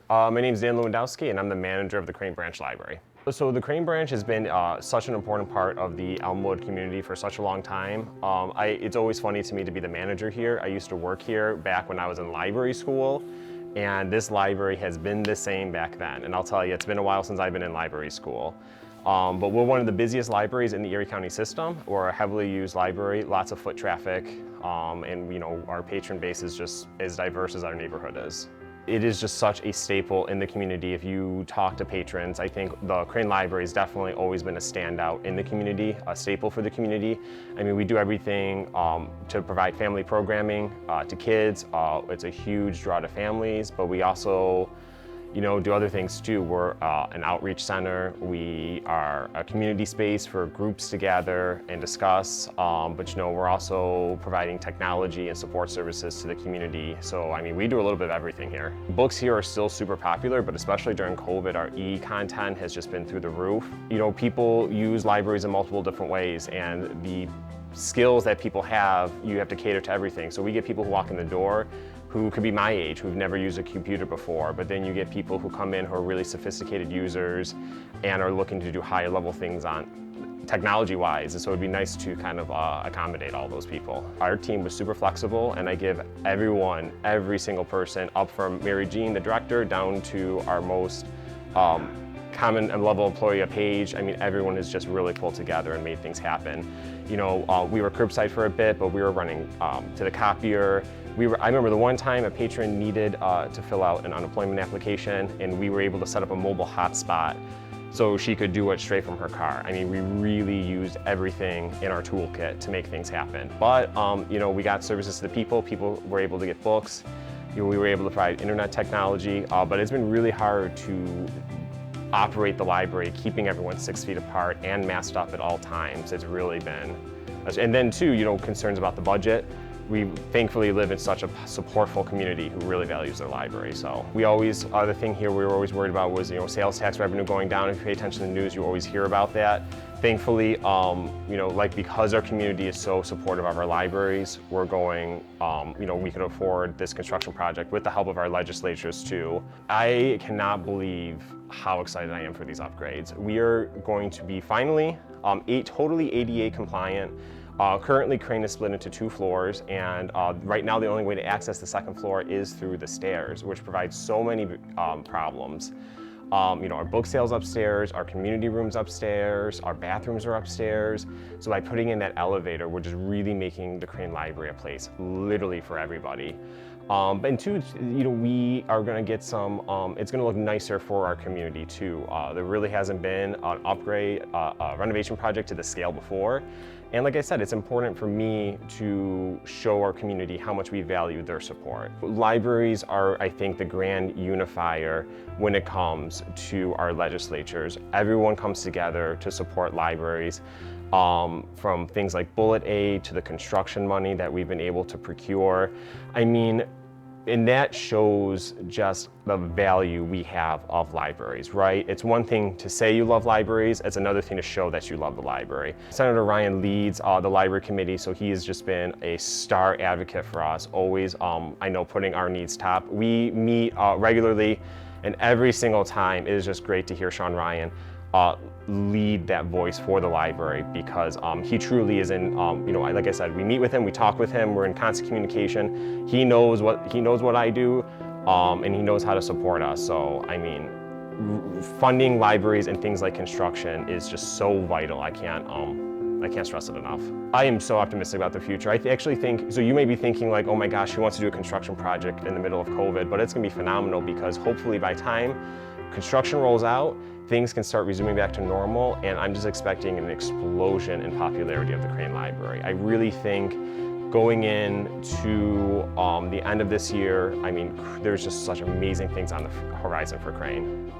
My name is Dan Lewandowski, and I'm the manager of the Crane Branch Library. So the Crane Branch has been such an important part of the Elmwood community for such a long time. It's always funny to me to be the manager here. I used to work here back when I was in library school, and this library has been the same back then. And I'll tell you, it's been a while since I've been in library school. But we're one of the busiest libraries in the Erie County system. We're a heavily used library, lots of foot traffic, and our patron base is just as diverse as our neighborhood is. It is just such a staple in the community. If you talk to patrons, I think the Crane Library has definitely always been a standout in the community, a staple for the community. I mean, we do everything to provide family programming to kids. It's a huge draw to families, but we also do other things too. We're an outreach center. We are a community space for groups to gather and discuss, but we're also providing technology and support services to the community. So, I mean, we do a little bit of everything here. Books here are still super popular, but especially during COVID, our e-content has just been through the roof. People use libraries in multiple different ways, and the skills that people have, you have to cater to everything. So we get people who walk in the door who could be my age, who've never used a computer before, but then you get people who come in who are really sophisticated users and are looking to do higher level things on technology-wise, and so it'd be nice to kind of accommodate all those people. Our team was super flexible, and I give every single person, up from Mary Jean, the director, down to our most common level employee, Paige. I mean, everyone has just really pulled together and made things happen. We were curbside for a bit, but we were running to the copier. I remember the one time a patron needed to fill out an unemployment application, and we were able to set up a mobile hotspot so she could do it straight from her car. I mean, we really used everything in our toolkit to make things happen. But, we got services to the people. People were able to get books. We were able to provide internet technology, but it's been really hard to operate the library, keeping everyone 6 feet apart and masked up at all times. It's really been, and then too, concerns about the budget. We thankfully live in such a supportful community who really values their library. So the thing here we were always worried about was, sales tax revenue going down. If you pay attention to the news, you always hear about that. Thankfully, because our community is so supportive of our libraries, we're going, we can afford this construction project with the help of our legislatures too. I cannot believe how excited I am for these upgrades. We are going to be finally totally ADA compliant. Currently, Crane is split into 2 floors, and right now the only way to access the 2nd floor is through the stairs, which provides so many problems. Our book sales upstairs, our community rooms upstairs, our bathrooms are upstairs. So by putting in that elevator, we're just really making the Crane Library a place literally for everybody. And two, we are going to get some, it's going to look nicer for our community too. There really hasn't been an upgrade, a renovation project to the scale before. And like I said, it's important for me to show our community how much we value their support. Libraries are, I think, the grand unifier when it comes to our legislatures. Everyone comes together to support libraries. From things like bullet aid to the construction money that we've been able to procure. I mean, and that shows just the value we have of libraries, right? It's one thing to say you love libraries, it's another thing to show that you love the library. Senator Ryan leads the library committee, so he has just been a star advocate for us, always, I know, putting our needs top. We meet regularly, and every single time it is just great to hear Sean Ryan lead that voice for the library, because he truly is in, like I said, we meet with him, we talk with him, we're in constant communication. He knows what I do, and he knows how to support us. So, I mean, funding libraries and things like construction is just so vital. I can't stress it enough. I am so optimistic about the future. I actually think, so you may be thinking like, oh my gosh, who wants to do a construction project in the middle of COVID? But it's gonna be phenomenal, because hopefully by time construction rolls out, things can start resuming back to normal, and I'm just expecting an explosion in popularity of the Crane Library. I really think going into the end of this year, I mean, there's just such amazing things on the horizon for Crane.